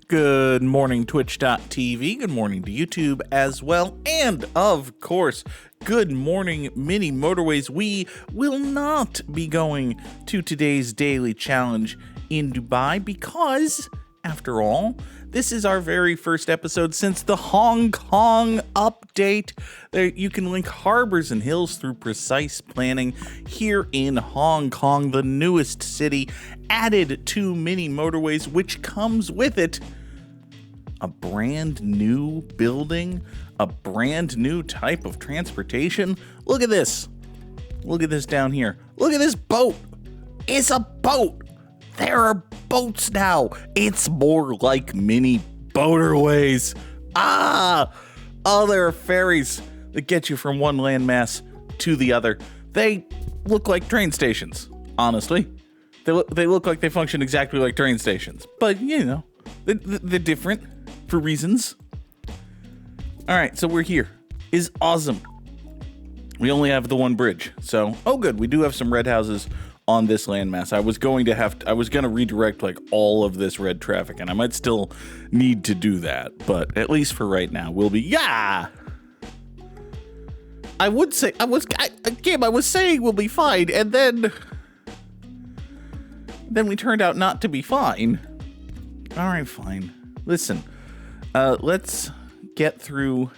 Good morning, Twitch.tv. Good morning to YouTube as well. And, of course, good morning, Mini Motorways. We will not be going to today's daily challenge in Dubai because, after all, this is our very first episode since the Hong Kong update. There, you can link harbors and hills through precise planning here in Hong Kong, the newest city added to Mini Motorways, which comes with it a brand new building, a brand new type of transportation. Look at this. Look at this down here. Look at this boat. It's a boat. There are boats now. It's more like mini motorways. There are ferries that get you from one landmass to the other. They look like train stations, honestly. They look like they function exactly like train stations. But, you know, they're different for reasons. All right, so we're here. Is awesome. We only have the one bridge. So, oh good, we do have some red houses on this landmass. I was going to redirect like all of this red traffic, and I might still need to do that, but at least for right now, we'll be I was saying we'll be fine, and then we turned out not to be fine. All right, fine. Listen, let's get through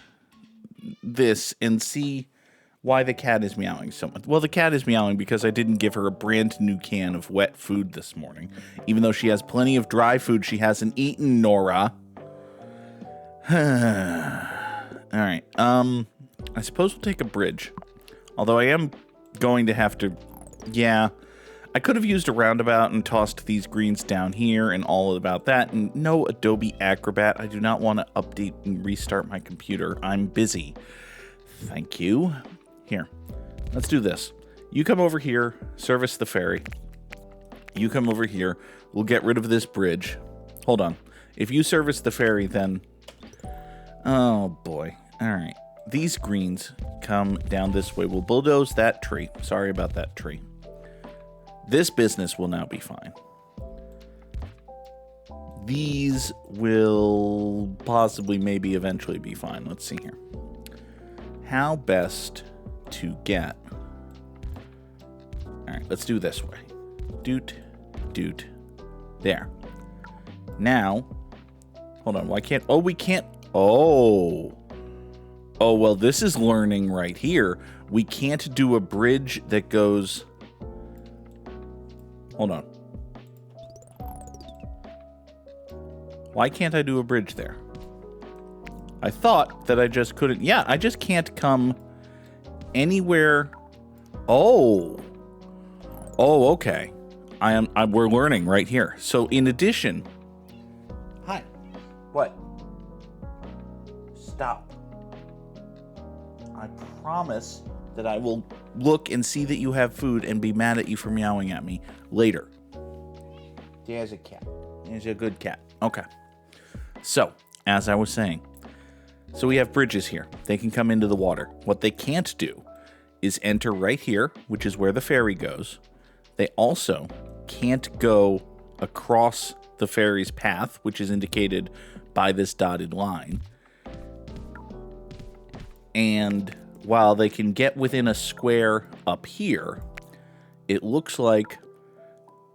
this and see why the cat is meowing so much. Well, the cat is meowing because I didn't give her a brand new can of wet food this morning. Even though she has plenty of dry food she hasn't eaten, Nora. All right. I suppose we'll take a bridge. Although I am going to have to... Yeah, I could have used a roundabout and tossed these greens down here and all about that. And no Adobe Acrobat. I do not want to update and restart my computer. I'm busy. Thank you. Here, let's do this. You come over here, service the ferry. You come over here. We'll get rid of this bridge. Hold on. If you service the ferry, then... Oh, boy. All right. These greens come down this way. We'll bulldoze that tree. Sorry about that tree. This business will now be fine. These will possibly, maybe, eventually be fine. Let's see here. How best to get... All right, let's do this way. Doot, doot. There. Now, hold on. Why can't... Oh, we can't... Oh, well, this is learning right here. We can't do a bridge that goes... Hold on. Why can't I do a bridge there? I thought that I just couldn't... Yeah, I just can't come anywhere... Oh, okay. We're learning right here. So in addition... Hi. What? Stop. I promise that I will look and see that you have food and be mad at you for meowing at me later. There's a cat. There's a good cat. Okay. So, as I was saying, so we have bridges here. They can come into the water. What they can't do is enter right here, which is where the ferry goes. They also can't go across the ferry's path, which is indicated by this dotted line. And while they can get within a square up here, it looks like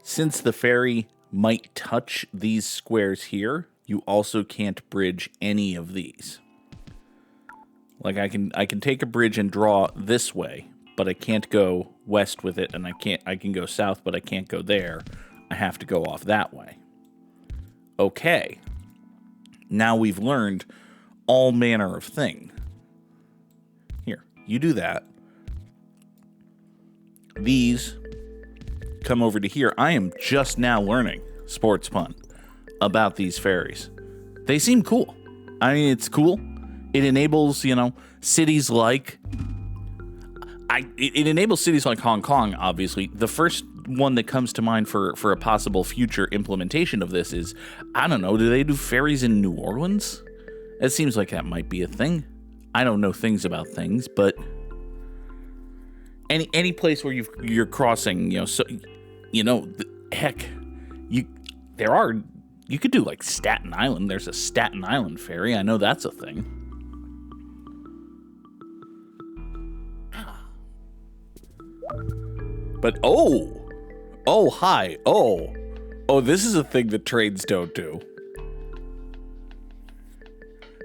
since the ferry might touch these squares here, you also can't bridge any of these. Like I can take a bridge and draw this way, but I can't go west with it, and I can go south, but I can't go there. I have to go off that way. Okay. Now we've learned all manner of things. Here, you do that. These come over to here. I am just now learning, sports pun, about these ferries. They seem cool. I mean, it's cool. It enables, cities like... It enables cities like Hong Kong, obviously. The first one that comes to mind for a possible future implementation of this is, I don't know, do they do ferries in New Orleans? It seems like that might be a thing. I don't know things about things, but any place where you're crossing, heck, there are You could do like Staten Island. There's a Staten Island ferry. I know that's a thing. But hi. This is a thing that trains don't do.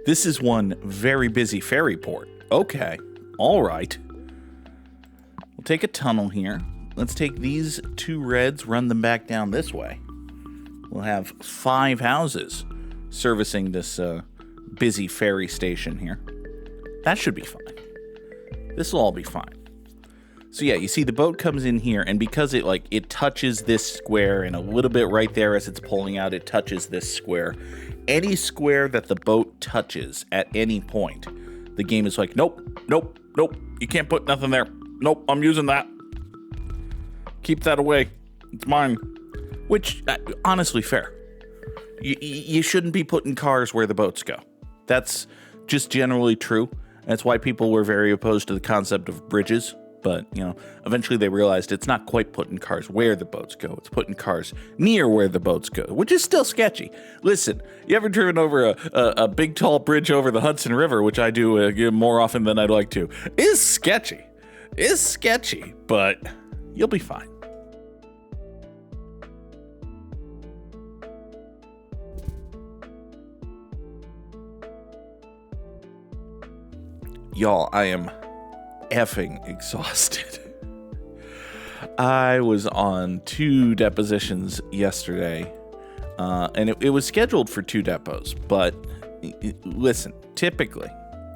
This is one very busy ferry port. Okay, all right. We'll take a tunnel here. Let's take these 2 reds, run them back down this way. We'll have 5 houses servicing this busy ferry station here. That should be fine. This will all be fine. So yeah, you see the boat comes in here, and because it touches this square and a little bit right there as it's pulling out, it touches this square. Any square that the boat touches at any point, the game is like, nope, you can't put nothing there. Nope, I'm using that. Keep that away. It's mine. Which, honestly, fair. You shouldn't be putting cars where the boats go. That's just generally true. That's why people were very opposed to the concept of bridges. But, eventually they realized it's not quite putting cars where the boats go. It's putting cars near where the boats go, which is still sketchy. Listen, you ever driven over a big, tall bridge over the Hudson River, which I do more often than I'd like to, is sketchy. It's sketchy, but you'll be fine. Y'all, I am effing exhausted. I was on 2 depositions yesterday, and it was scheduled for 2 depots, but listen, typically,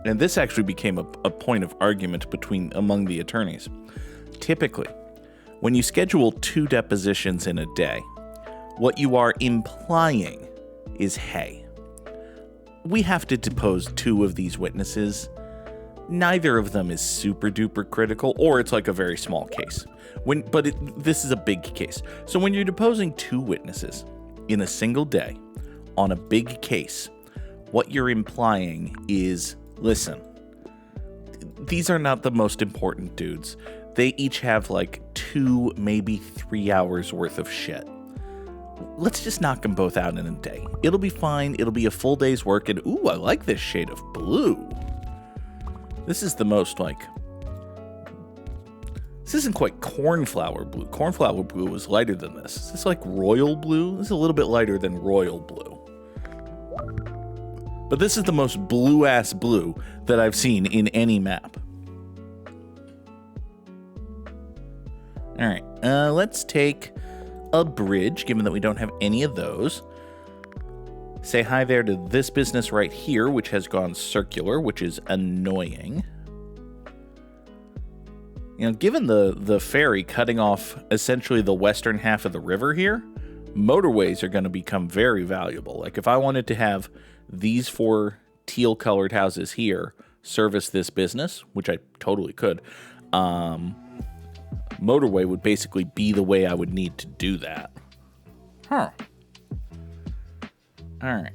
and this actually became a point of argument among the attorneys, typically, when you schedule 2 depositions in a day, what you are implying is, hey, we have to depose 2 of these witnesses. Neither of them is super duper critical, or it's like a very small case. This is a big case. So when you're deposing 2 witnesses in a single day on a big case, what you're implying is, listen, these are not the most important dudes. They each have 2, maybe 3 hours worth of shit. Let's just knock them both out in a day. It'll be fine. It'll be a full day's work. And ooh, I like this shade of blue. This is the most this isn't quite cornflower blue. Cornflower blue was lighter than this. Is this royal blue? This is a little bit lighter than royal blue. But this is the most blue-ass blue that I've seen in any map. All right, let's take a bridge, given that we don't have any of those. Say hi there to this business right here, which has gone circular, which is annoying. Given the ferry cutting off essentially the western half of the river here, motorways are going to become very valuable. If I wanted to have these 4 teal-colored houses here service this business, which I totally could, motorway would basically be the way I would need to do that. Huh. All right,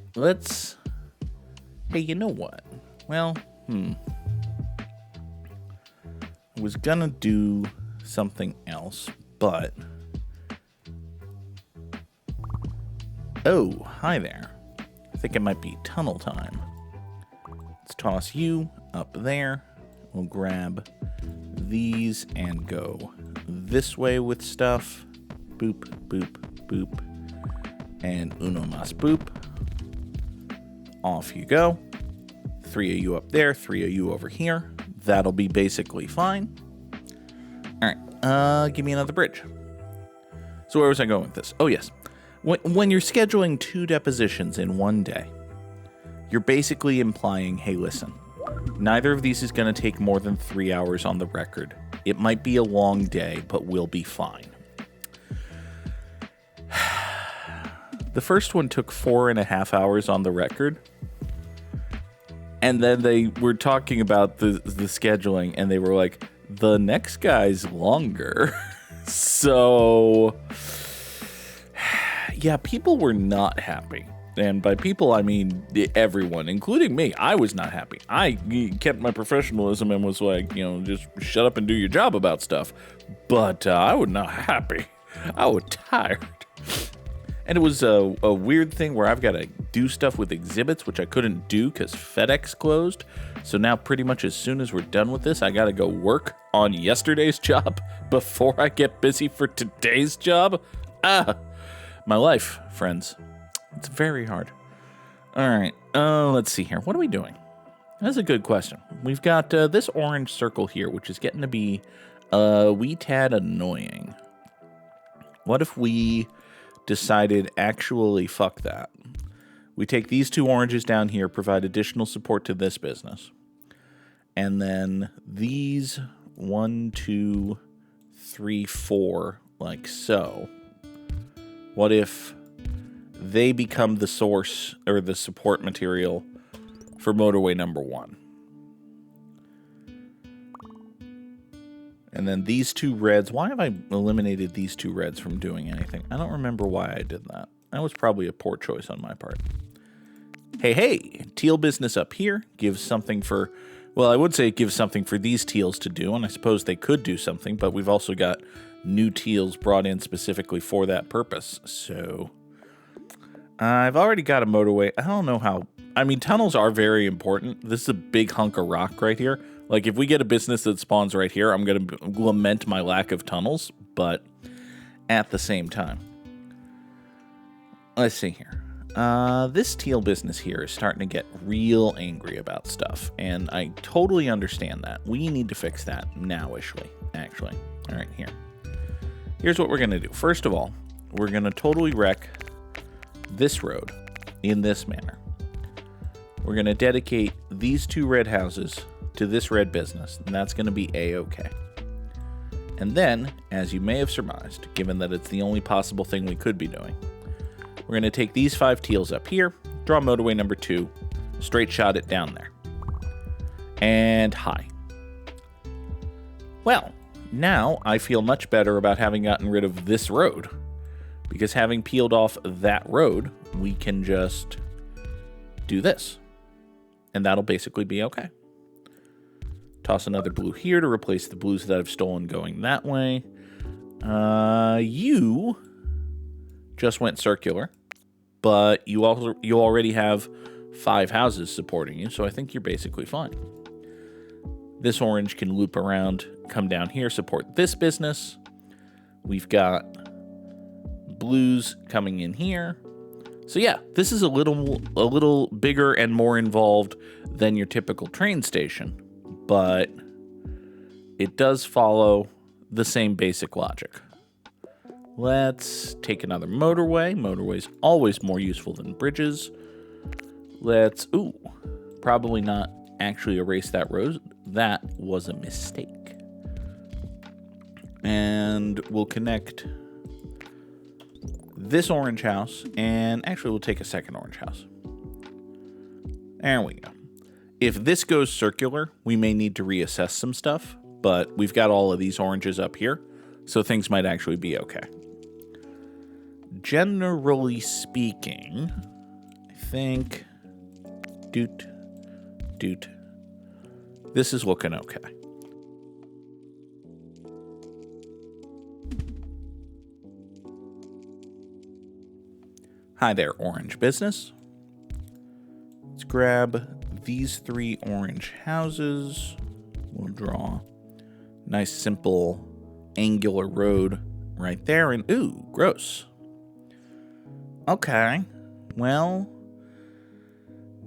hey, you know what? Well, I was gonna do something else, but... Oh, hi there. I think it might be tunnel time. Let's toss you up there. We'll grab these and go this way with stuff. Boop, boop, boop. And uno mas boop. Off you go. 3 of you up there, 3 of you over here. That'll be basically fine. All right, give me another bridge. So where was I going with this? Oh, yes. When you're scheduling 2 depositions in one day, you're basically implying, hey, listen, neither of these is going to take more than 3 hours on the record. It might be a long day, but we'll be fine. The first one took 4.5 hours on the record. And then they were talking about the scheduling, and they were like, the next guy's longer. So, yeah, people were not happy. And by people, I mean everyone, including me. I was not happy. I kept my professionalism and was like, just shut up and do your job about stuff. But I was not happy. I was tired. And it was a weird thing where I've got to do stuff with exhibits, which I couldn't do because FedEx closed. So now pretty much as soon as we're done with this, I got to go work on yesterday's job before I get busy for today's job. My life, friends. It's very hard. All right. Let's see here. What are we doing? That's a good question. We've got this orange circle here, which is getting to be a wee tad annoying. What if we decided actually fuck that? We take these two oranges down here, provide additional support to this business. And then these 1, 2, 3, 4, like so. What if they become the source or the support material for motorway number 1? And then these two reds. Why have I eliminated these two reds from doing anything? I don't remember why I did that. That was probably a poor choice on my part. Hey, teal business up here gives something for, well, I would say it gives something for these teals to do, and I suppose they could do something, but we've also got new teals brought in specifically for that purpose. So I've already got a motorway. I don't know how. I mean, tunnels are very important. This is a big hunk of rock right here. Like, if we get a business that spawns right here, I'm going to lament my lack of tunnels, but at the same time. Let's see here. This teal business here is starting to get real angry about stuff, and I totally understand that. We need to fix that now-ishly, actually. All right, here. Here's what we're going to do. First of all, we're going to totally wreck this road in this manner. We're going to dedicate these two red houses to this red business, and that's going to be A-okay. And then, as you may have surmised, given that it's the only possible thing we could be doing, we're going to take these 5 teals up here, draw motorway number 2, straight shot it down there. And high. Well, now I feel much better about having gotten rid of this road, because having peeled off that road, we can just do this. And that'll basically be okay. Toss another blue here to replace the blues that I've stolen going that way. You just went circular, but you already have 5 houses supporting you, so I think you're basically fine. This orange can loop around, come down here, support this business. We've got blues coming in here. So yeah, this is a little bigger and more involved than your typical train station, but it does follow the same basic logic. Let's take another motorway. Motorway's always more useful than bridges. Let's, probably not actually erase that road. That was a mistake. And we'll connect this orange house, and actually we'll take a second orange house. There we go. If this goes circular, we may need to reassess some stuff, but we've got all of these oranges up here, so things might actually be okay. Generally speaking, I think doot. This is looking okay. Hi there, orange business. Let's grab these 3 orange houses. We'll draw a nice, simple, angular road right there. And, gross. Okay. Well,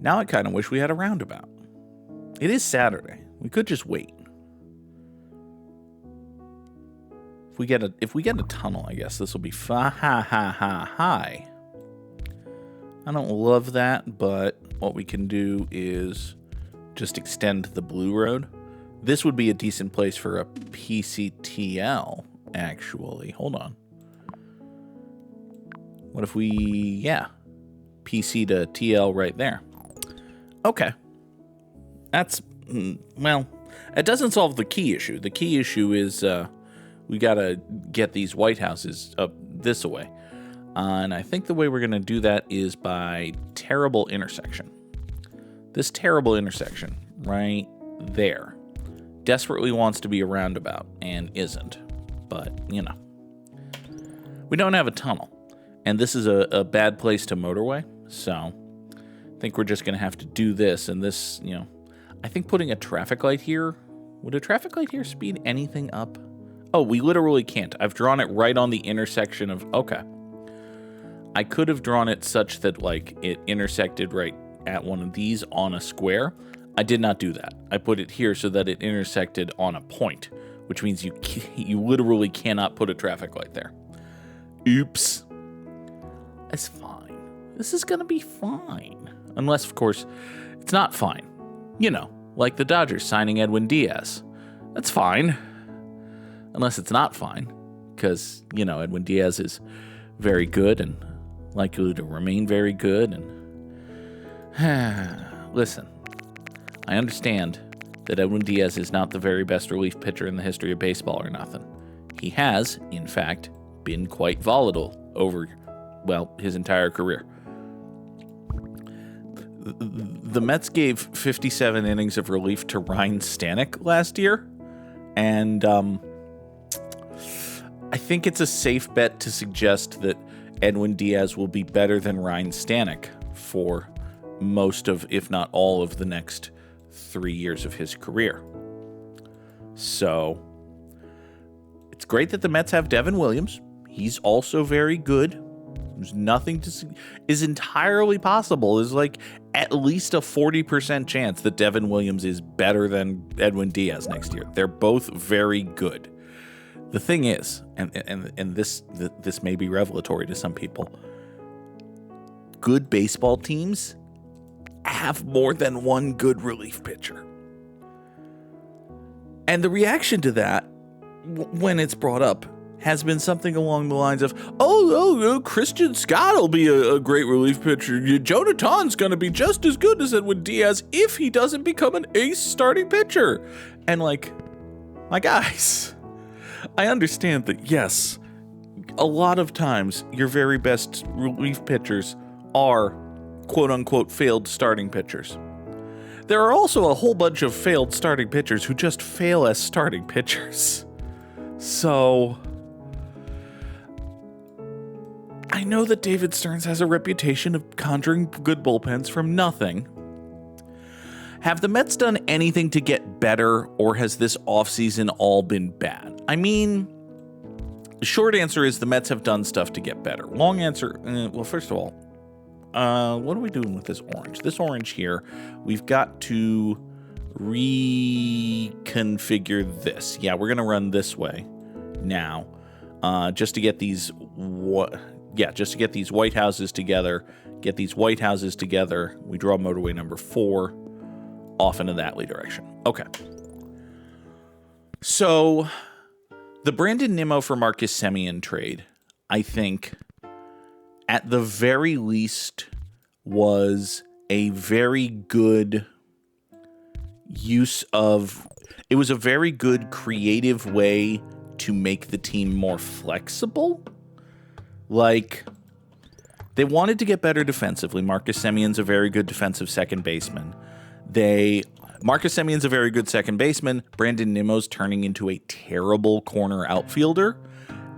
now I kind of wish we had a roundabout. It is Saturday. We could just wait. If we get a tunnel, I guess this will be high. I don't love that, but what we can do is just extend the blue road. This would be a decent place for a PCTL, actually. Hold on. What if we, PC to TL right there. Okay. That's, well, it doesn't solve the key issue. The key issue is we got to get these white houses up this way. And I think the way we're going to do that is by terrible intersection. This terrible intersection right there desperately wants to be a roundabout and isn't. But, we don't have a tunnel. And this is a bad place to motorway, so I think we're just going to have to do this. And this, I think putting a traffic light here, would a traffic light here speed anything up? Oh, we literally can't. I've drawn it right on the intersection of, okay. I could have drawn it such that, like, it intersected right at one of these on a square. I did not do that. I put it here so that it intersected on a point, which means you literally cannot put a traffic light there. Oops. It's fine. This is going to be fine. Unless, of course, it's not fine. Like the Dodgers signing Edwin Diaz. That's fine. Unless it's not fine. Because, Edwin Diaz is very good and likely to remain very good. And listen, I understand that Edwin Diaz is not the very best relief pitcher in the history of baseball or nothing. He has, in fact, been quite volatile over, his entire career. The Mets gave 57 innings of relief to Ryan Stanek last year, and I think it's a safe bet to suggest that Edwin Diaz will be better than Ryan Stanek for most of, if not all of, the next 3 years of his career. So, it's great that the Mets have Devin Williams. He's also very good. There's nothing is entirely possible. There's like at least a 40% chance that Devin Williams is better than Edwin Diaz next year. They're both very good. The thing is, and this may be revelatory to some people, good baseball teams have more than one good relief pitcher. And the reaction to that, when it's brought up, has been something along the lines of, Christian Scott will be a great relief pitcher. Jonathan's going to be just as good as Edwin Diaz if he doesn't become an ace starting pitcher. And like, my guys, I understand that, yes, a lot of times your very best relief pitchers are quote-unquote failed starting pitchers. There are also a whole bunch of failed starting pitchers who just fail as starting pitchers. So, I know that David Stearns has a reputation of conjuring good bullpens from nothing. Have the Mets done anything to get better, or has this offseason all been bad? I mean, the short answer is the Mets have done stuff to get better. Long answer, first of all, what are we doing with this orange? This orange here, we've got to reconfigure this. Yeah, we're going to run this way now, just to get these just to get these white houses together. Get these white houses together. We draw motorway number 4 off into that direction. Okay. So, the Brandon Nimmo for Marcus Semien trade, I think, at the very least, was a very good use of... It was a very good creative way to make the team more flexible. Like, they wanted to get better defensively. Marcus Semien's a very good defensive second baseman. Marcus Semien's a very good second baseman. Brandon Nimmo's turning into a terrible corner outfielder.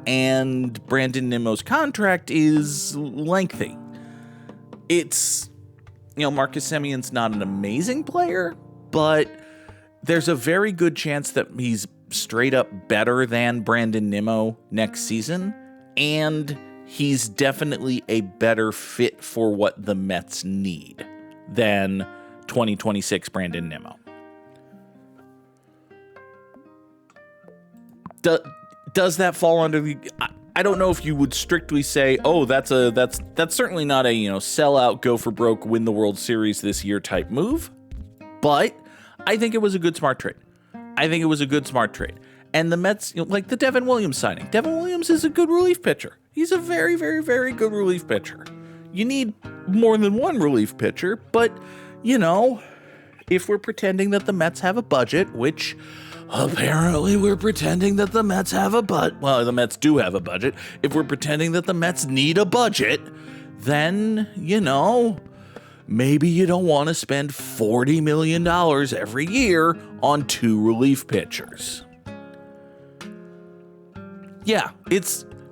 And Brandon Nimmo's contract is lengthy. It's, Marcus Semien's not an amazing player, but there's a very good chance that he's straight up better than Brandon Nimmo next season. And he's definitely a better fit for what the Mets need than 2026 Brandon Nimmo. Does that fall under the... I don't know if you would strictly say, that's certainly not a, sell out, go for broke, win the World Series this year type move. But I think it was a good smart trade. And the Mets, like the Devin Williams signing. Devin Williams is a good relief pitcher. He's a very, very, very good relief pitcher. You need more than one relief pitcher, but, if we're pretending that the Mets have a budget, which apparently we're pretending that the Mets have a budget. Well, the Mets do have a budget. If we're pretending that the Mets need a budget, then, maybe you don't want to spend $40 million every year on 2 relief pitchers. Yeah,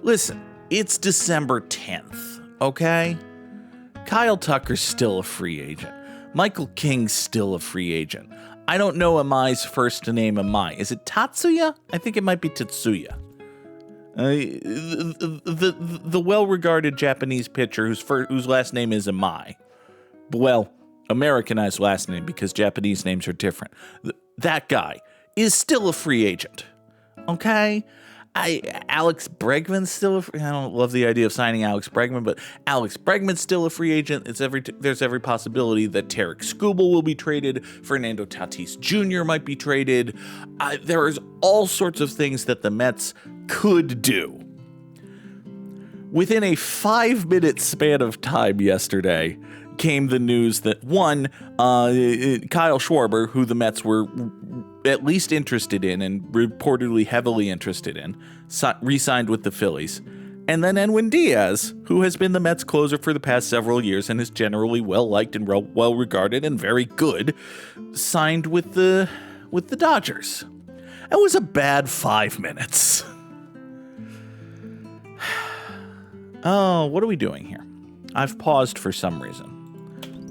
listen, It's December 10th, okay? Kyle Tucker's still a free agent. Michael King's still a free agent. I don't know Amai's first name, Amai. Is it Tatsuya? I think it might be Tatsuya. The well-regarded Japanese pitcher whose last name is Amai. Well, Americanized last name because Japanese names are different. That guy is still a free agent. Okay? Alex Bregman's still I don't love the idea of signing Alex Bregman, but Alex Bregman's still a free agent. There's every possibility that Tarek Skubal will be traded. Fernando Tatis Jr. might be traded. There is all sorts of things that the Mets could do. Within a 5-minute span of time yesterday came the news that one, Kyle Schwarber, who the Mets were at least interested in and reportedly heavily interested in, re-signed with the Phillies. And then Edwin Diaz, who has been the Mets closer for the past several years and is generally well-liked and well-regarded and very good, signed with the Dodgers. It was a bad 5 minutes. Oh, what are we doing here? I've paused for some reason.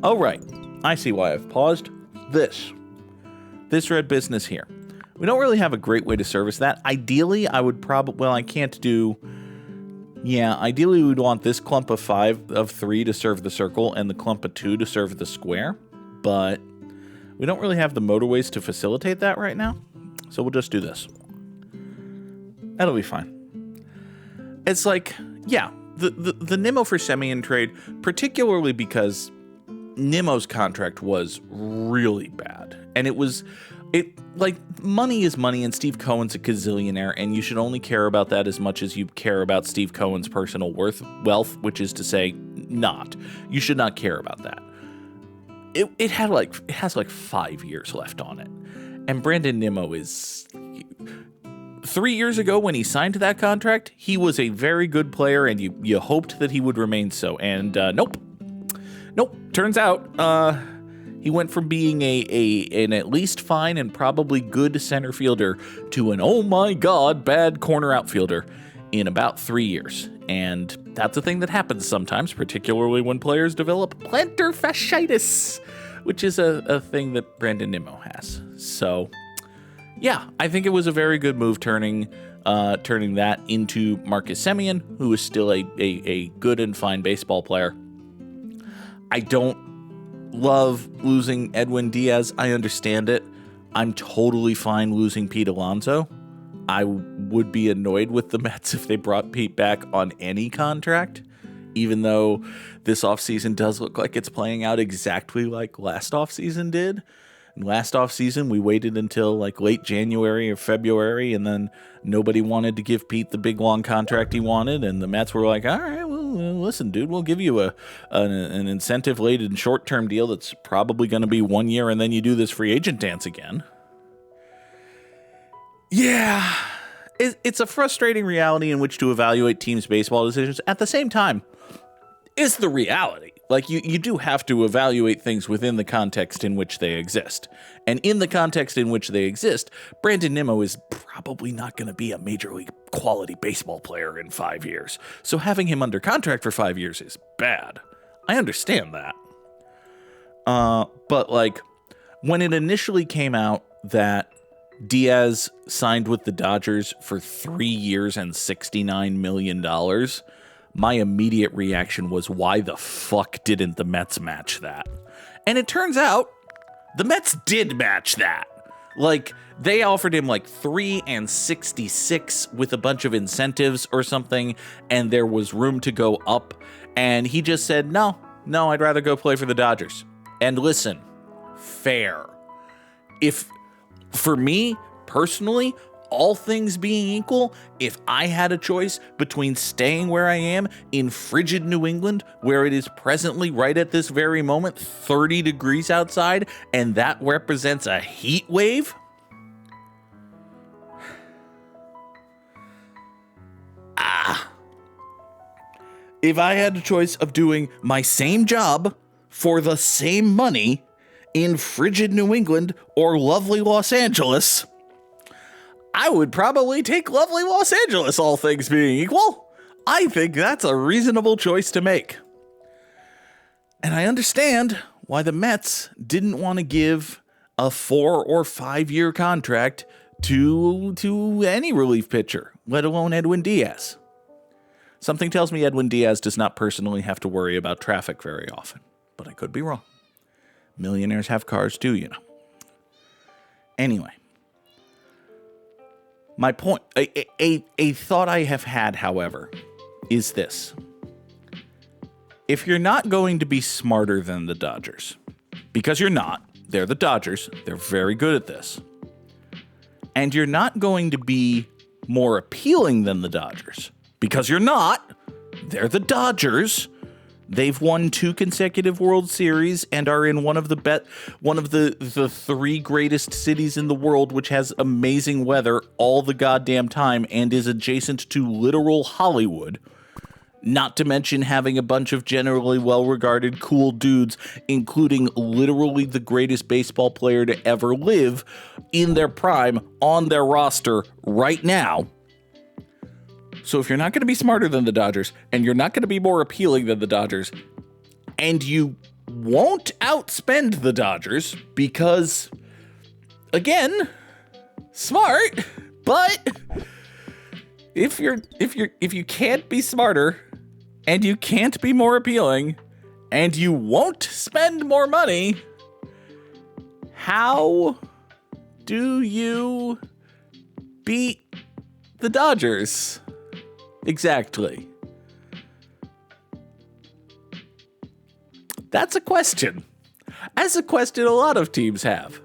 Oh, right. I see why I've paused. This red business here. We don't really have a great way to service that. Ideally, I would I can't do... Yeah, ideally we'd want this clump of 3 to serve the circle and the clump of 2 to serve the square. But we don't really have the motorways to facilitate that right now. So we'll just do this. That'll be fine. It's like, yeah, the Nimmo for Semien trade, particularly because Nimmo's contract was really bad. And money is money, and Steve Cohen's a gazillionaire, and you should only care about that as much as you care about Steve Cohen's personal wealth, which is to say, not. You should not care about that. It has 5 years left on it. And Brandon Nimmo is... 3 years ago when he signed that contract, he was a very good player, and you hoped that he would remain so. And nope. Turns out he went from being an at least fine and probably good center fielder to an oh my god bad corner outfielder in about 3 years. And that's a thing that happens sometimes, particularly when players develop plantar fasciitis, which is a thing that Brandon Nimmo has. So, yeah, I think it was a very good move turning that into Marcus Semien, who is still a good and fine baseball player. I don't love losing Edwin Diaz. I understand it. I'm totally fine losing Pete Alonso. I would be annoyed with the Mets if they brought Pete back on any contract, even though this offseason does look like it's playing out exactly like last offseason did. And last offseason, we waited until late January or February, and then nobody wanted to give Pete the big, long contract he wanted, and the Mets were like, all right, well, listen, dude, we'll give you an incentive-laden short-term deal that's probably going to be 1 year, and then you do this free agent dance again. Yeah, it's a frustrating reality in which to evaluate teams' baseball decisions. At the same time, it's the reality. You do have to evaluate things within the context in which they exist. And in the context in which they exist, Brandon Nimmo is probably not going to be a major league quality baseball player in 5 years. So having him under contract for 5 years is bad. I understand that. But when it initially came out that Diaz signed with the Dodgers for 3 years and $69 million, my immediate reaction was, why the fuck didn't the Mets match that? And it turns out the Mets did match that. They offered him 3 and 66 with a bunch of incentives or something, and there was room to go up. And he just said, no, I'd rather go play for the Dodgers. And listen, fair. For me, personally, all things being equal, if I had a choice between staying where I am in frigid New England, where it is presently right at this very moment 30 degrees outside, and that represents a heat wave, if I had a choice of doing my same job for the same money in frigid New England or lovely Los Angeles, I would probably take lovely Los Angeles, all things being equal. I think that's a reasonable choice to make. And I understand why the Mets didn't want to give a 4 or 5 year contract to any relief pitcher, let alone Edwin Diaz. Something tells me Edwin Diaz does not personally have to worry about traffic very often, but I could be wrong. Millionaires have cars too, you know. Anyway, my point, a thought I have had, however, is this. If you're not going to be smarter than the Dodgers, because you're not, they're the Dodgers, they're very good at this, and you're not going to be more appealing than the Dodgers, because you're not, they're the Dodgers. They've won 2 consecutive World Series and are in one of the 3 greatest cities in the world, which has amazing weather all the goddamn time and is adjacent to literal Hollywood. Not to mention having a bunch of generally well-regarded cool dudes, including literally the greatest baseball player to ever live in their prime on their roster right now. So if you're not going to be smarter than the Dodgers, and you're not going to be more appealing than the Dodgers, and you won't outspend the Dodgers because, again, smart, but if you can't be smarter and you can't be more appealing and you won't spend more money, how do you beat the Dodgers? Exactly. That's a question. That's a question a lot of teams have.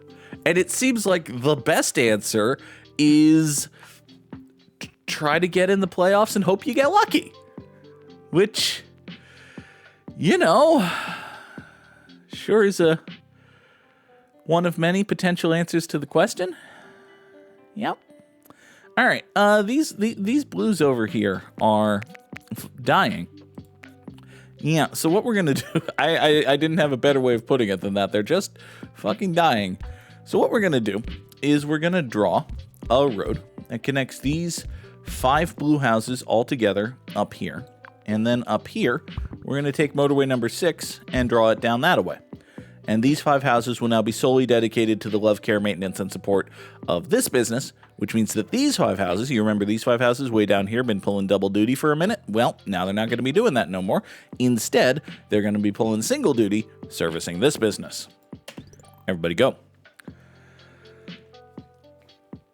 And it seems like the best answer is try to get in the playoffs and hope you get lucky. Which, you know, sure is one of many potential answers to the question. Yep. All right, these blues over here are dying. Yeah, so what we're going to do, I didn't have a better way of putting it than that. They're just fucking dying. So what we're going to do is we're going to draw a road that connects these 5 blue houses all together up here. And then up here, we're going to take motorway number 6 and draw it down that way. And these 5 houses will now be solely dedicated to the love, care, maintenance, and support of this business, which means that these 5 houses, you remember these 5 houses way down here, been pulling double duty for a minute? Well, now they're not going to be doing that no more. Instead, they're going to be pulling single duty, servicing this business. Everybody go.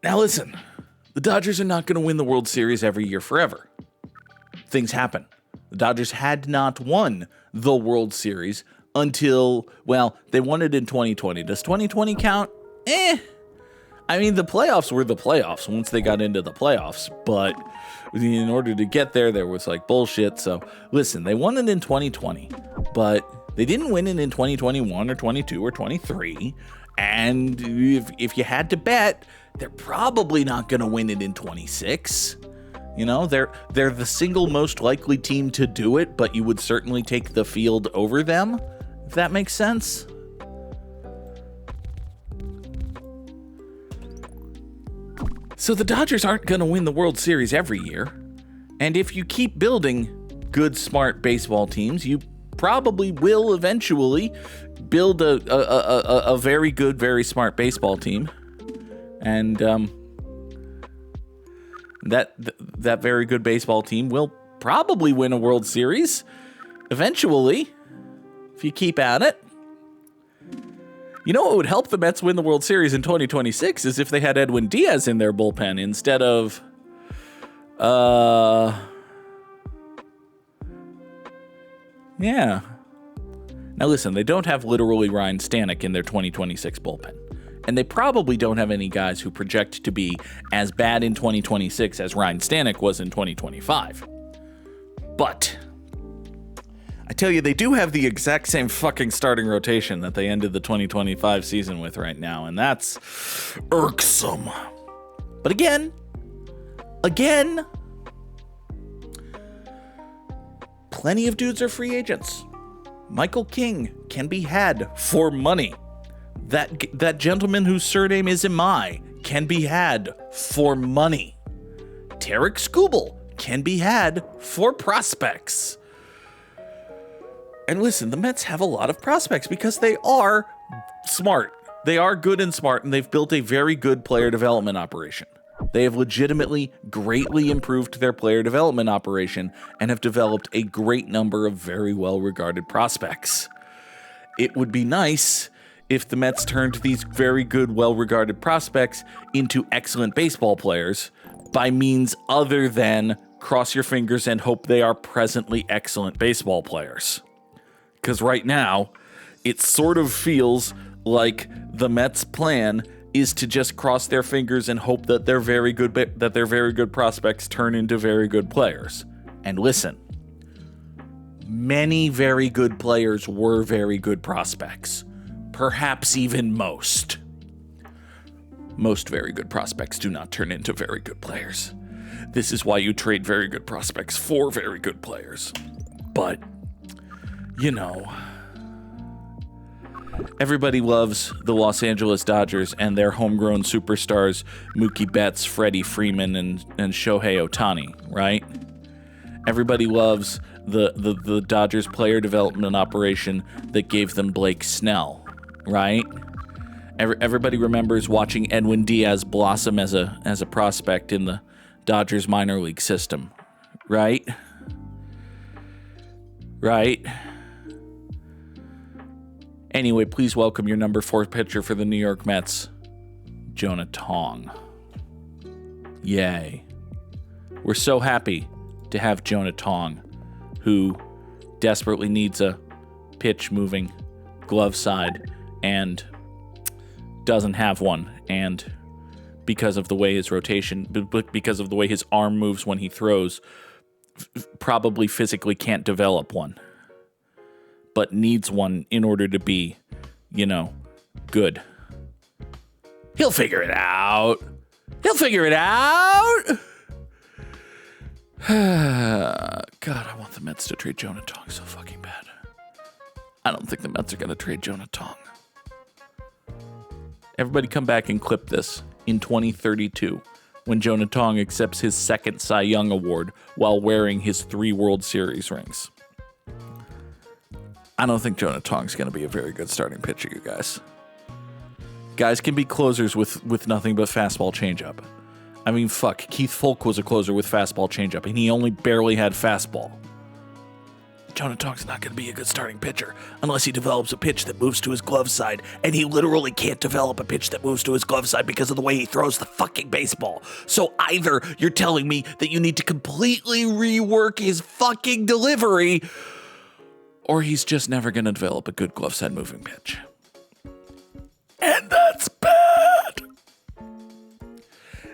Now listen, the Dodgers are not going to win the World Series every year forever. Things happen. The Dodgers had not won the World Series until, well, they won it in 2020. Does 2020 count? I mean, the playoffs were the playoffs once they got into the playoffs, but in order to get there, there was like bullshit. So listen, they won it in 2020, but they didn't win it in 2021 or 22 or 23. And if you had to bet, they're probably not going to win it in 26. You know, they're the single most likely team to do it, but you would certainly take the field over them, if that makes sense. So the Dodgers aren't going to win the World Series every year. And if you keep building good, smart baseball teams, you probably will eventually build a very good, very smart baseball team. And that very good baseball team will probably win a World Series eventually if you keep at it. You know what would help the Mets win the World Series in 2026 is if they had Edwin Diaz in their bullpen instead of yeah. Now listen, they don't have literally Ryan Stanek in their 2026 bullpen. And they probably don't have any guys who project to be as bad in 2026 as Ryan Stanek was in 2025. But I tell you, they do have the exact same fucking starting rotation that they ended the 2025 season with right now, and that's irksome. But again, plenty of dudes are free agents. Michael King can be had for money. That gentleman whose surname is Imai can be had for money. Tarek Skubal can be had for prospects. And listen, the Mets have a lot of prospects because they are smart. They are good and smart, and they've built a very good player development operation. They have legitimately greatly improved their player development operation and have developed a great number of very well-regarded prospects. It would be nice if the Mets turned these very good, well-regarded prospects into excellent baseball players by means other than cross your fingers and hope they are presently excellent baseball players. Because right now, it sort of feels like the Mets' plan is to just cross their fingers and hope that their very good prospects turn into very good players. And listen, many very good players were very good prospects. Perhaps even most. Most very good prospects do not turn into very good players. This is why you trade very good prospects for very good players. But, you know, everybody loves the Los Angeles Dodgers and their homegrown superstars Mookie Betts, Freddie Freeman, and Shohei Ohtani, right? Everybody loves the Dodgers player development operation that gave them Blake Snell, right? Everybody remembers watching Edwin Diaz blossom as a prospect in the Dodgers minor league system, right? Right? Anyway, please welcome your number 4 pitcher for the New York Mets, Jonah Tong. Yay. We're so happy to have Jonah Tong, who desperately needs a pitch moving glove side and doesn't have one. And because of the way his rotation, because of the way his arm moves when he throws, probably physically can't develop one, but needs one in order to be, you know, good. He'll figure it out. He'll figure it out. God, I want the Mets to trade Jonah Tong so fucking bad. I don't think the Mets are going to trade Jonah Tong. Everybody come back and clip this in 2032 when Jonah Tong accepts his second Cy Young Award while wearing his 3 World Series rings. I don't think Jonah Tong's going to be a very good starting pitcher, you guys. Guys can be closers with nothing but fastball changeup. I mean, fuck, Keith Folk was a closer with fastball changeup, and he only barely had fastball. Jonah Tong's not going to be a good starting pitcher unless he develops a pitch that moves to his glove side, and he literally can't develop a pitch that moves to his glove side because of the way he throws the fucking baseball. So either you're telling me that you need to completely rework his fucking delivery, or he's just never going to develop a good glove side moving pitch. And that's bad.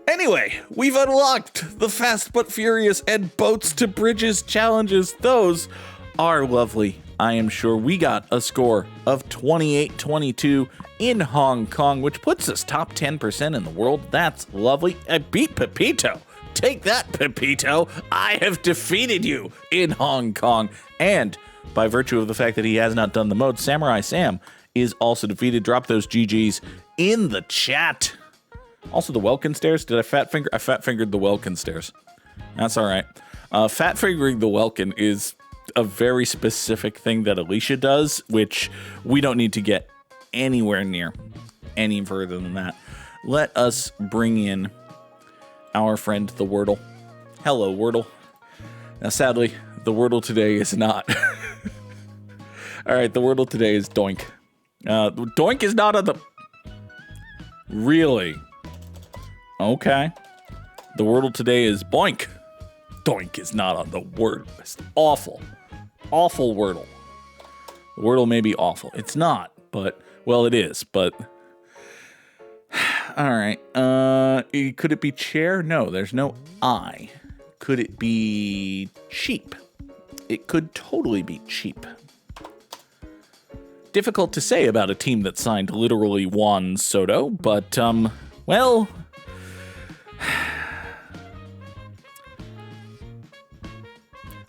Anyway, we've unlocked the Fast but Furious and Boats to Bridges challenges. Those are lovely. I am sure we got a score of 28-22 in Hong Kong, which puts us top 10% in the world. That's lovely. I beat Pepito. Take that, Pepito. I have defeated you in Hong Kong. And by virtue of the fact that he has not done the mode, Samurai Sam is also defeated. Drop those GGs in the chat. Also, the Welkin stairs. Did I fat finger? I fat fingered the Welkin stairs. That's all right. Fat fingering the Welkin is a very specific thing that Alicia does, which we don't need to get anywhere near any further than that. Let us bring in our friend, the Wordle. Hello, Wordle. Now, sadly, the Wordle today is not. All right, the Wordle today is Doink. Doink is not on the... Really? Okay. The Wordle today is Boink. Doink is not on the word list. Awful. Awful Wordle. The Wordle may be awful. It's not, but... Well, it is, but... All right. Could it be chair? No, there's no I. Could it be cheap? It could totally be cheap. Difficult to say about a team that signed literally Juan Soto, but, well...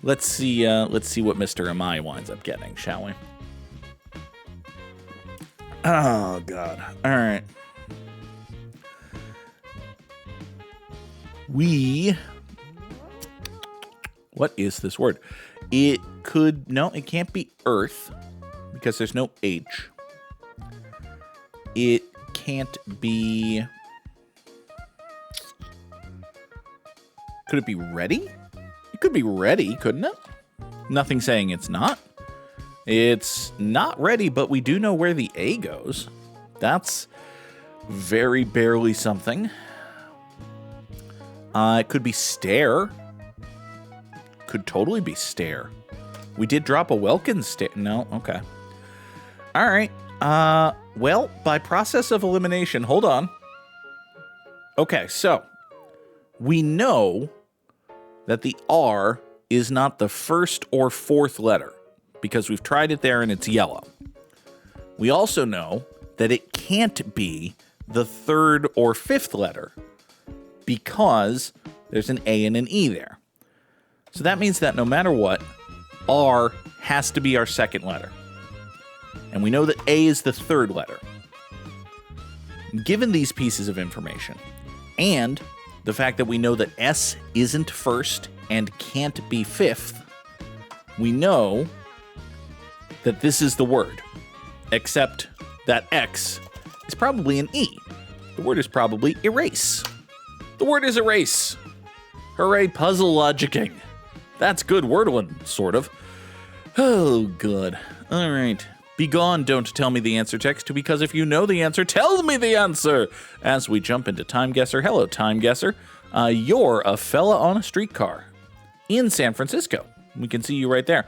Let's see what Mr. Amai winds up getting, shall we? Oh, God. All right. We What is this word? It can't be Earth because there's no H. It can't be... Could it be ready? It could be ready, couldn't it? Nothing saying it's not. It's not ready, but we do know where the A goes. That's very barely something. It could be stare. Could totally be stare. We did drop a Welkin stare. No, okay. All right. Well, by process of elimination, hold on. Okay, so we know that the R is not the first or fourth letter because we've tried it there and it's yellow. We also know that it can't be the third or fifth letter because there's an A and an E there. So that means that no matter what, R has to be our second letter. And we know that A is the third letter. Given these pieces of information, and the fact that we know that S isn't first and can't be fifth, we know that this is the word, except that X is probably an E. The word is probably erase. The word is erase. Hooray, puzzle logicking. That's good wordling, sort of. Oh, good. All right. Be gone, don't tell me the answer text, because if you know the answer, tell me the answer. As we jump into Time Guesser. Hello, Time Guesser. You're a fella on a streetcar in San Francisco. We can see you right there.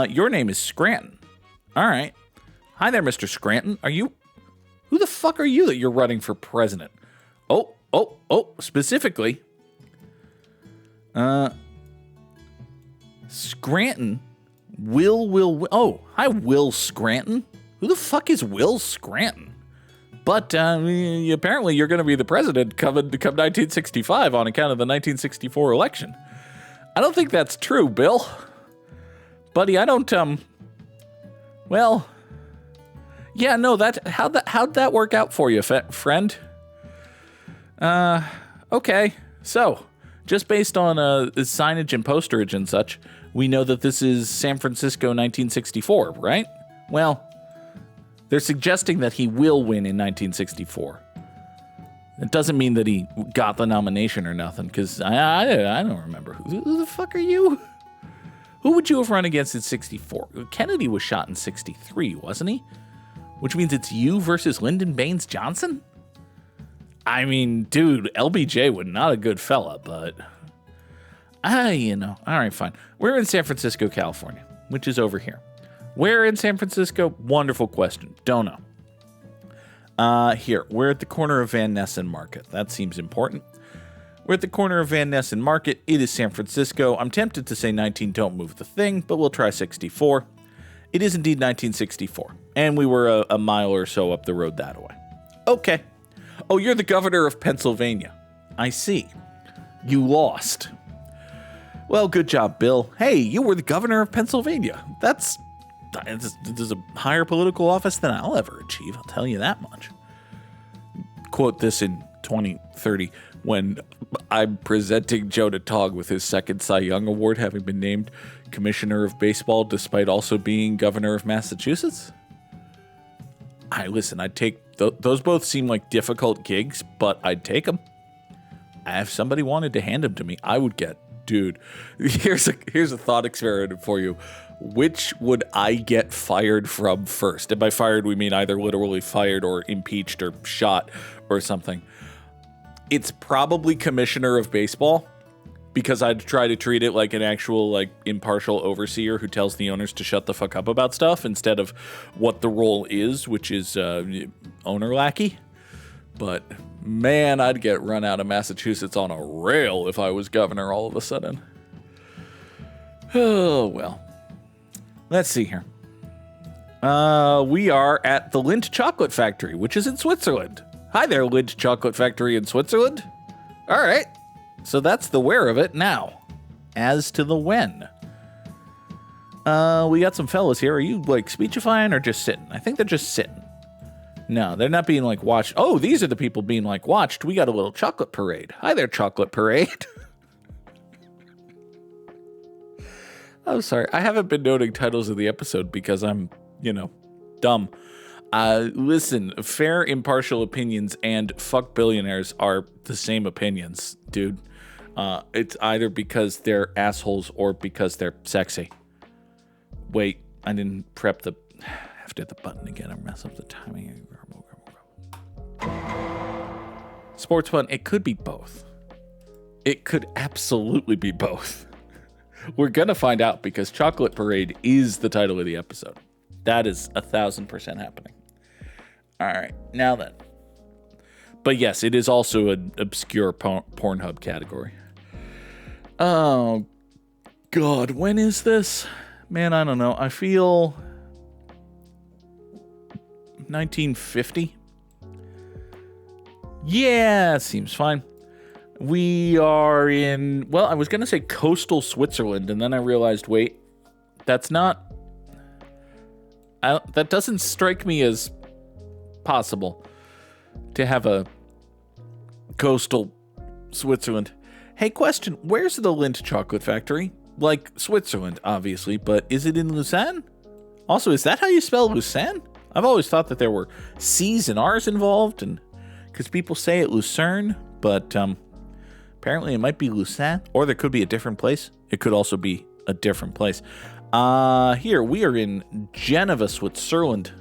Your name is Scranton. All right. Hi there, Mr. Scranton. Who the fuck are you that you're running for president? Oh, specifically. Scranton. Oh, hi, Will Scranton. Who the fuck is Will Scranton? But apparently you're going to be the president come 1965 on account of the 1964 election. I don't think that's true, Bill. Buddy, I don't, well, yeah, no, how'd that work out for you, friend? Okay, so, just based on signage and posterage and such, we know that this is San Francisco 1964, right? Well, they're suggesting that he will win in 1964. It doesn't mean that he got the nomination or nothing, because I don't remember. Who the fuck are you? Who would you have run against in 64? Kennedy was shot in 63, wasn't he? Which means it's you versus Lyndon Baines Johnson? I mean, dude, LBJ was not a good fella, but... all right, fine. We're in San Francisco, California, which is over here. Where in San Francisco? Wonderful question. Don't know. Here, we're at the corner of Van Ness and Market. That seems important. We're at the corner of Van Ness and Market. It is San Francisco. I'm tempted to say 19 don't move the thing, but we'll try 64. It is indeed 1964, and we were a mile or so up the road that way. Okay. Oh, you're the governor of Pennsylvania. I see. You lost. Well, good job, Bill. Hey, you were the governor of Pennsylvania. There's a higher political office than I'll ever achieve, I'll tell you that much. Quote this in 2030 when I'm presenting Joe Tog with his second Cy Young Award, having been named Commissioner of Baseball despite also being Governor of Massachusetts. Listen, I'd take... Those both seem like difficult gigs, but I'd take them. If somebody wanted to hand them to me, I would get... Dude, here's a thought experiment for you. Which would I get fired from first? And by fired, we mean either literally fired or impeached or shot or something. It's probably Commissioner of Baseball, because I'd try to treat it like an actual, like, impartial overseer who tells the owners to shut the fuck up about stuff instead of what the role is, which is owner lackey. But, man, I'd get run out of Massachusetts on a rail if I was governor all of a sudden. Oh, well. Let's see here. We are at the Lindt Chocolate Factory, which is in Switzerland. Hi there, Lindt Chocolate Factory in Switzerland. All right. So that's the where of it now. As to the when. We got some fellas here. Are you, like, speechifying or just sitting? I think they're just sitting. No, they're not being, like, watched. Oh, these are the people being, like, watched. We got a little chocolate parade. Hi there, chocolate parade. I'm sorry. I haven't been noting titles of the episode because I'm, dumb. Listen, fair, impartial opinions and fuck billionaires are the same opinions, dude. It's either because they're assholes or because they're sexy. Wait, I didn't prep the... I have to hit the button again. I mess up the timing. Sports fun, it could be both. It could absolutely be both. We're going to find out because Chocolate Parade is the title of the episode. That is 1,000% happening. All right, now then. But yes, it is also an obscure Pornhub category. Oh, God, when is this? Man, I don't know. I feel 1950. Yeah, seems fine. We are in, well, I was going to say coastal Switzerland, and then I realized, wait, that's not, that doesn't strike me as possible to have a coastal Switzerland. Hey, question, where's the Lindt chocolate factory? Like Switzerland, obviously, but is it in Lucerne? Also, is that how you spell Lucerne? I've always thought that there were C's and R's involved, and because people say it Lucerne, but apparently it might be Lucerne, or there could be a different place. It could also be a different place. Here, we are in Geneva, Switzerland.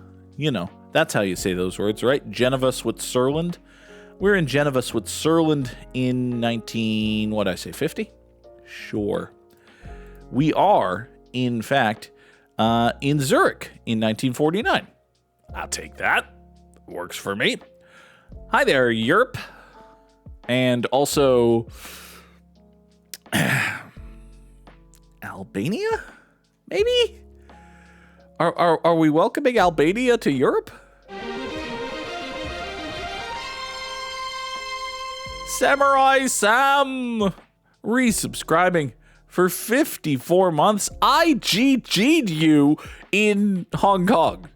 That's how you say those words, right? Geneva, Switzerland. We're in Geneva, Switzerland in 50? Sure. We are, in fact, in Zurich in 1949. I'll take that. Works for me. Hi there, Europe. And also, Albania? Maybe? Are we welcoming Albania to Europe? Samurai Sam resubscribing for 54 months. I GG'd you in Hong Kong.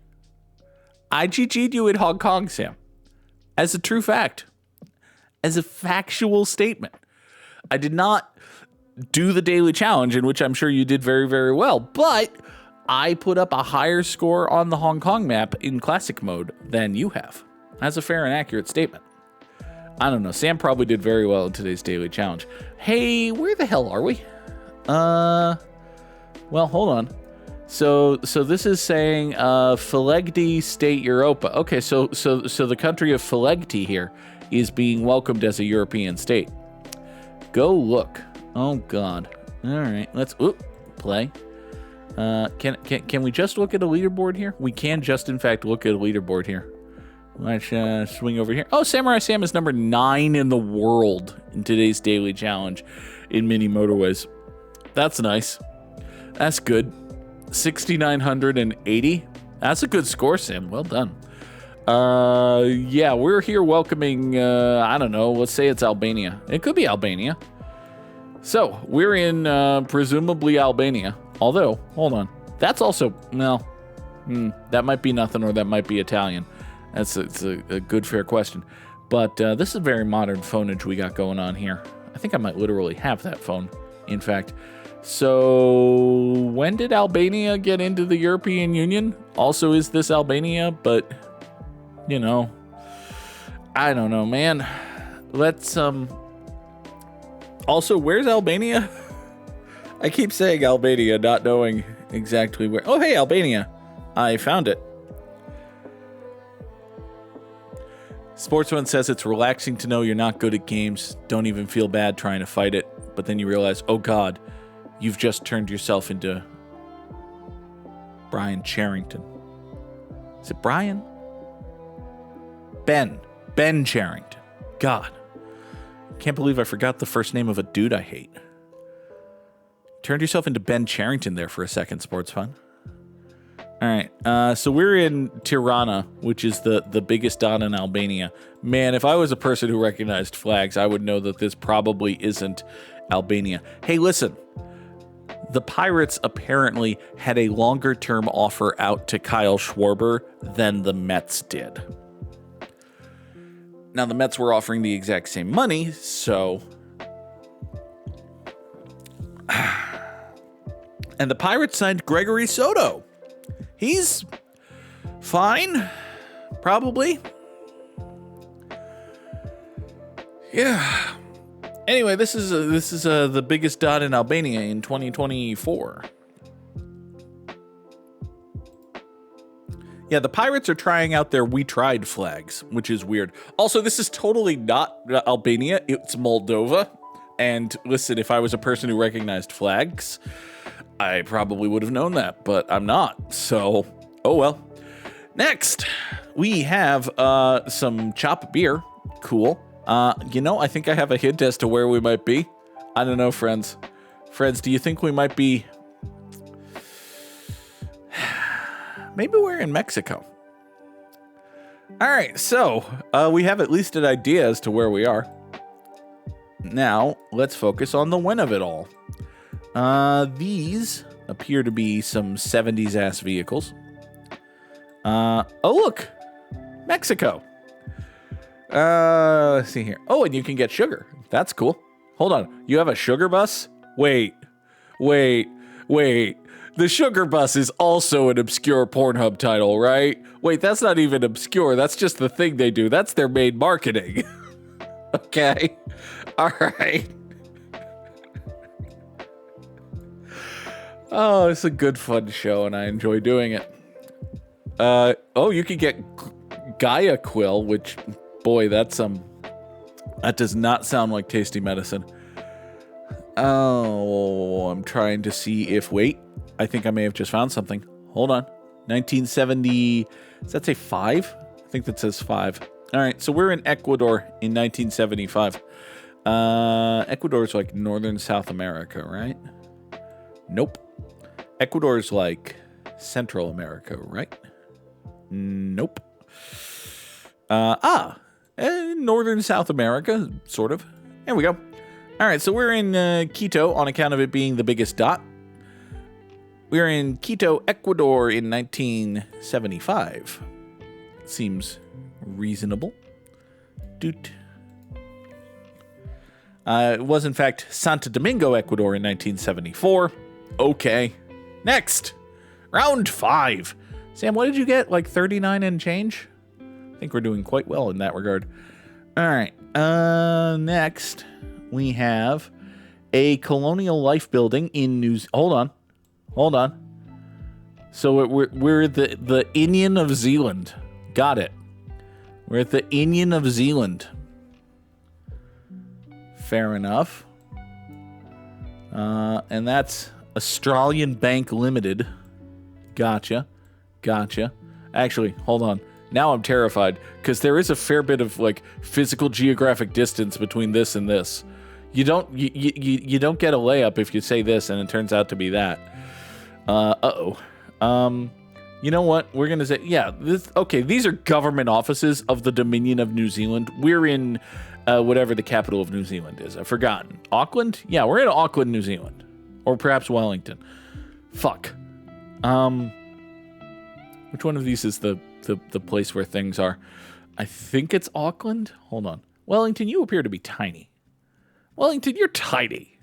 I GG'd you in Hong Kong, Sam. As a true fact. As a factual statement. I did not do the daily challenge, in which I'm sure you did very, very well, but I put up a higher score on the Hong Kong map in classic mode than you have. That's a fair and accurate statement. I don't know. Sam probably did very well in today's daily challenge. Hey, where the hell are we? Well, hold on. So this is saying Felegdi State Europa. Okay, so the country of Felegdi here is being welcomed as a European state. Go look. Oh God. All right, let's play. Can we just look at a leaderboard here? We can just in fact look at a leaderboard here. Let's swing over here. Oh, Samurai Sam is number 9 in the world in today's daily challenge in mini motorways. That's nice. That's good. 6,980. That's a good score, Sam. Well done. Yeah, we're here welcoming, I don't know, let's say it's Albania. It could be Albania. So, we're in, presumably Albania. Although, hold on. That's also, well, that might be nothing or that might be Italian. It's a good, fair question. But this is very modern phonage we got going on here. I think I might literally have that phone, in fact. So, when did Albania get into the European Union? Also, is this Albania? But, I don't know, man. Let's, also, where's Albania? I keep saying Albania, not knowing exactly where. Oh, hey, Albania. I found it. Sportsman says it's relaxing to know you're not good at games. Don't even feel bad trying to fight it. But then you realize, oh God, you've just turned yourself into Brian Charrington. Is it Brian? Ben Charrington. God. Can't believe I forgot the first name of a dude I hate. Turned yourself into Ben Charrington there for a second, Sports Fun. All right, so we're in Tirana, which is the biggest dot in Albania. Man, if I was a person who recognized flags, I would know that this probably isn't Albania. Hey, listen. The Pirates apparently had a longer-term offer out to Kyle Schwarber than the Mets did. Now, the Mets were offering the exact same money, so And the Pirates signed Gregory Soto. He's fine, probably. Yeah. Anyway, this is the biggest dot in Albania in 2024. Yeah, the Pirates are trying out their "We Tried" flags, which is weird. Also, this is totally not Albania. It's Moldova. And listen, if I was a person who recognized flags, I probably would have known that, but I'm not. So, oh well. Next, we have some chopped beer. Cool. I think I have a hint as to where we might be. I don't know, friends. Friends, do you think we might be... Maybe we're in Mexico. All right, so we have at least an idea as to where we are. Now, let's focus on the win of it all. These appear to be some 70s-ass vehicles. Oh, look! Mexico! Let's see here. Oh, and you can get sugar. That's cool. Hold on. You have a sugar bus? Wait. The sugar bus is also an obscure Pornhub title, right? Wait, that's not even obscure. That's just the thing they do. That's their main marketing. Okay. All right. Oh, it's a good, fun show, and I enjoy doing it. Oh, you can get Gaia Quill, which, boy, that does not sound like tasty medicine. Oh, I'm trying to see if, wait, I think I may have just found something. Hold on. 1970, does that say 5? I think that says 5. All right, so we're in Ecuador in 1975. Ecuador's like northern South America, right? Nope. Ecuador's like Central America, right? Nope. Northern South America, sort of. There we go. All right, so we're in Quito on account of it being the biggest dot. We're in Quito, Ecuador in 1975. Seems reasonable. Doot. It was, in fact, Santo Domingo, Ecuador in 1974. Okay. Next. Round 5. Sam, what did you get? Like 39 and change? I think we're doing quite well in that regard. All right. Next, we have a colonial life building in New Zealand. Hold on. So we're the Indian of Zealand. Got it. We're at the Indian of Zealand. Fair enough. And that's Australian Bank Limited. Gotcha. Actually, hold on. Now I'm terrified because there is a fair bit of like physical geographic distance between this and this. You don't get a layup if you say this and it turns out to be that. You know what? We're gonna say, yeah. These are government offices of the Dominion of New Zealand. We're in whatever the capital of New Zealand is. I've forgotten. Auckland? Yeah, we're in Auckland, New Zealand, or perhaps Wellington. Fuck. Which one of these is the place where things are? I think it's Auckland. Hold on. Wellington, you appear to be tiny. Wellington, you're tiny.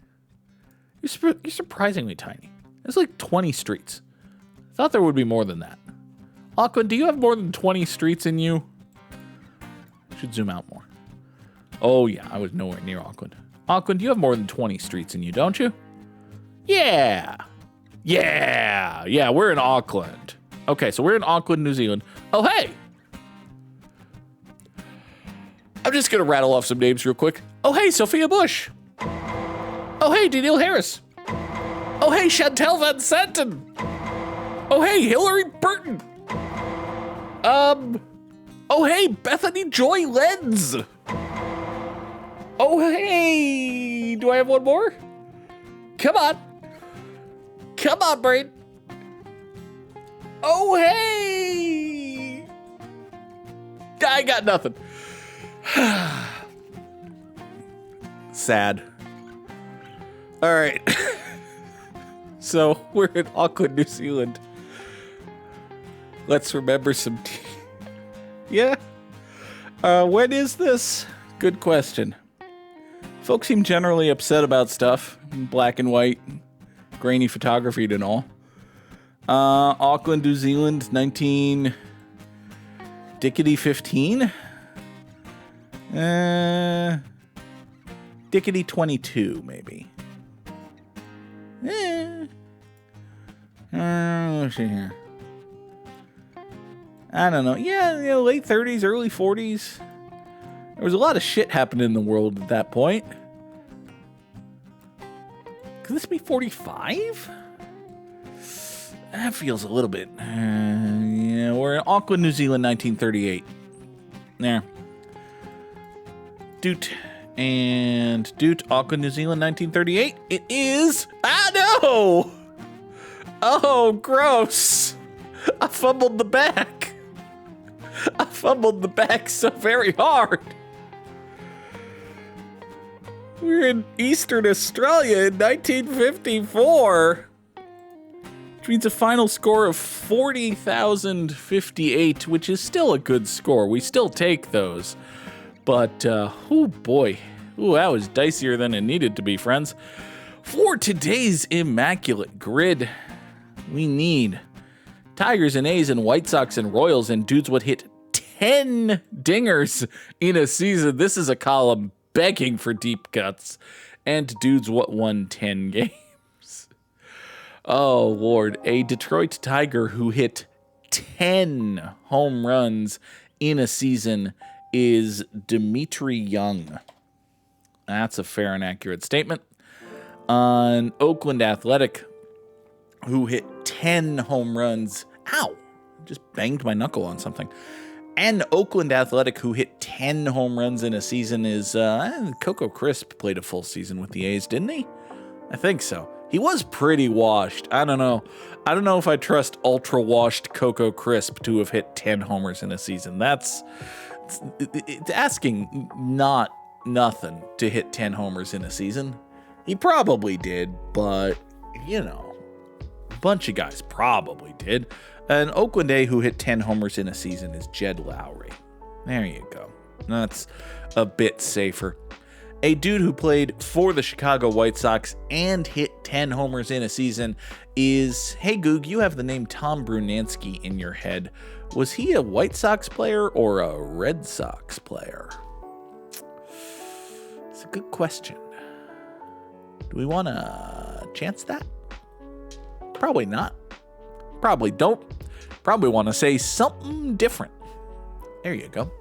You're surprisingly tiny. There's like 20 streets. I thought there would be more than that. Auckland, do you have more than 20 streets in you? Should zoom out more. Oh, yeah, I was nowhere near Auckland. Auckland, you have more than 20 streets in you, don't you? Yeah, we're in Auckland. Okay, so we're in Auckland, New Zealand. Oh, hey! I'm just going to rattle off some names real quick. Oh, hey, Sophia Bush. Oh, hey, Danielle Harris. Oh, hey, Chantal Van Santen. Oh, hey, Hillary Burton. Oh, hey, Bethany Joy Lenz. Oh, hey, do I have one more? Come on, brain. Oh, hey. I got nothing. Sad. All right. So we're in Auckland, New Zealand. Let's remember some yeah. When is this? Good question. Folks seem generally upset about stuff. Black and white. grainy photography and all. Auckland, New Zealand, 19... Dickety 15? Dickety 22, maybe. Let's see here. I don't know. Yeah, late 30s, early 40s. There was a lot of shit happening in the world at that point. Could this be 45? That feels a little bit. Yeah, we're in Auckland, New Zealand, 1938. There. Doot. And Doot, Auckland, New Zealand, 1938. It is. No! Oh, gross. I fumbled the back. I fumbled the back so very hard. We're in Eastern Australia in 1954. Which means a final score of 40,058, which is still a good score. We still take those. But, oh boy. Ooh, that was dicier than it needed to be, friends. For today's Immaculate Grid, we need Tigers and A's and White Sox and Royals and dudes what hit 10 dingers in a season. This is a column begging for deep cuts. And dudes what won 10 games. Oh, Lord. A Detroit Tiger who hit 10 home runs in a season is Dimitri Young. That's a fair and accurate statement. An Oakland Athletic who hit 10 home runs. Ow! Just banged my knuckle on something. An Oakland Athletic who hit 10 home runs in a season is Coco Crisp played a full season with the A's, didn't he? I think so. He was pretty washed. I don't know. I don't know if I trust ultra-washed Coco Crisp to have hit 10 homers in a season. It's asking not nothing to hit 10 homers in a season. He probably did, but, a bunch of guys probably did. An Oakland A who hit 10 homers in a season is Jed Lowry. There you go. That's a bit safer. A dude who played for the Chicago White Sox and hit 10 homers in a season is, hey Goog, you have the name Tom Brunansky in your head. Was he a White Sox player or a Red Sox player? It's a good question. Do we want to chance that? Probably not. Probably don't. Probably want to say something different. There you go.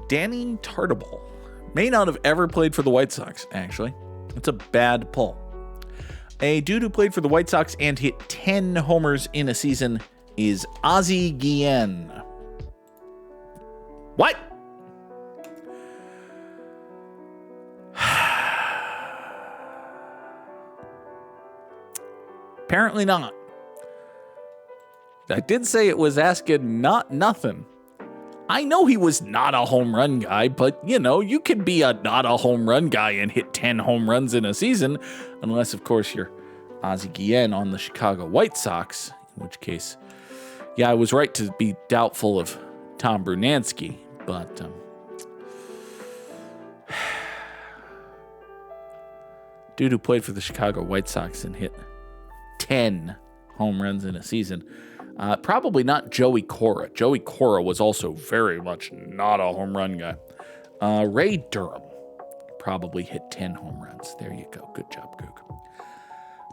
Danny Tartabull may not have ever played for the White Sox, actually. It's a bad pull. A dude who played for the White Sox and hit 10 homers in a season is Ozzie Guillen. What? Apparently not. I did say it was asking not nothing. I know he was not a home run guy, but, you can be a not a home run guy and hit 10 home runs in a season, unless, of course, you're Ozzie Guillen on the Chicago White Sox, in which case, yeah, I was right to be doubtful of Tom Brunansky, but, dude who played for the Chicago White Sox and hit 10 home runs in a season. Probably not Joey Cora. Joey Cora was also very much not a home run guy. Ray Durham probably hit 10 home runs. There you go. Good job, Goog.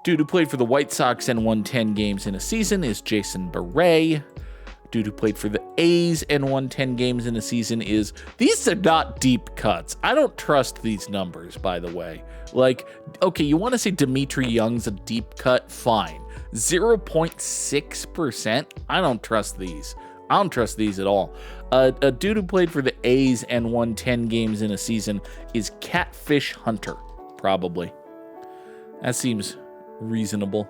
Dude who played for the White Sox and won 10 games in a season is Jason Beret. Dude who played for the A's and won 10 games in a season is... These are not deep cuts. I don't trust these numbers, by the way. Okay, you want to say Dimitri Young's a deep cut? Fine. 0.6%? I don't trust these. I don't trust these at all. A dude who played for the A's and won 10 games in a season is Catfish Hunter, probably. That seems reasonable.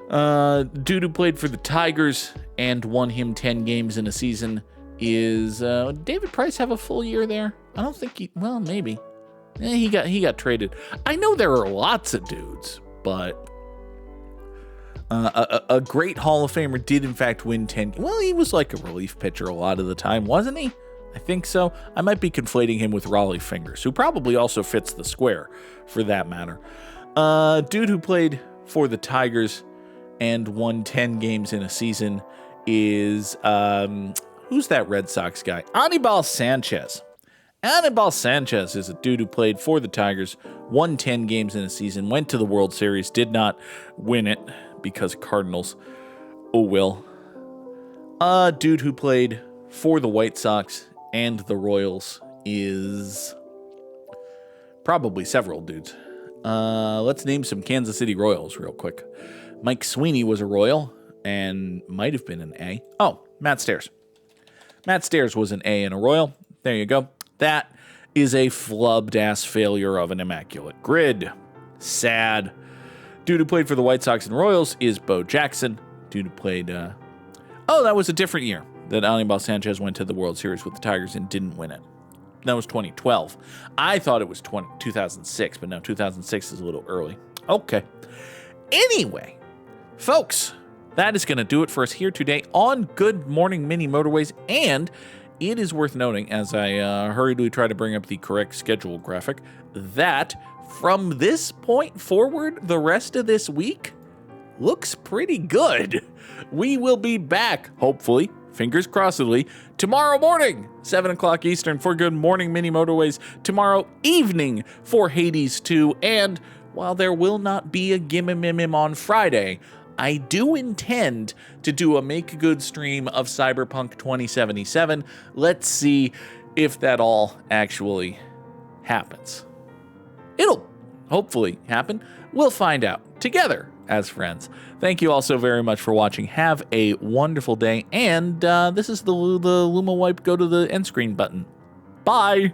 Dude who played for the Tigers and won him 10 games in a season is David Price have a full year there? I don't think maybe. He got traded. I know there are lots of dudes, but a great Hall of Famer did in fact win 10. Well, he was like a relief pitcher a lot of the time, wasn't he? I think so. I might be conflating him with Raleigh Fingers, who probably also fits the square, for that matter. Dude who played for the Tigers and won 10 games in a season is, who's that Red Sox guy? Anibal Sanchez. Anibal Sanchez is a dude who played for the Tigers, won 10 games in a season, went to the World Series, did not win it because Cardinals. Oh, well. A dude who played for the White Sox and the Royals is probably several dudes. Let's name some Kansas City Royals real quick. Mike Sweeney was a Royal and might have been an A. Oh, Matt Stairs. Matt Stairs was an A and a Royal. There you go. That is a flubbed-ass failure of an immaculate grid. Sad. Dude who played for the White Sox and Royals is Bo Jackson. Dude who played... Oh, that was a different year that Anibal Sanchez went to the World Series with the Tigers and didn't win it. That was 2012. I thought it was 2006, but no, 2006 is a little early. Okay. Anyway, folks, that is going to do it for us here today on Good Morning Mini Motorways, and it is worth noting, as I hurriedly try to bring up the correct schedule graphic, that from this point forward, the rest of this week looks pretty good. We will be back, hopefully, fingers crossedly, tomorrow morning, 7 o'clock Eastern for Good Morning Mini Motorways, tomorrow evening for Hades 2, and while there will not be a Gimmimimim on Friday, I do intend to do a Make Good stream of Cyberpunk 2077. Let's see if that all actually happens. It'll hopefully happen. We'll find out together as friends. Thank you all so very much for watching. Have a wonderful day. And this is the Luma Wipe Go to the end screen button. Bye.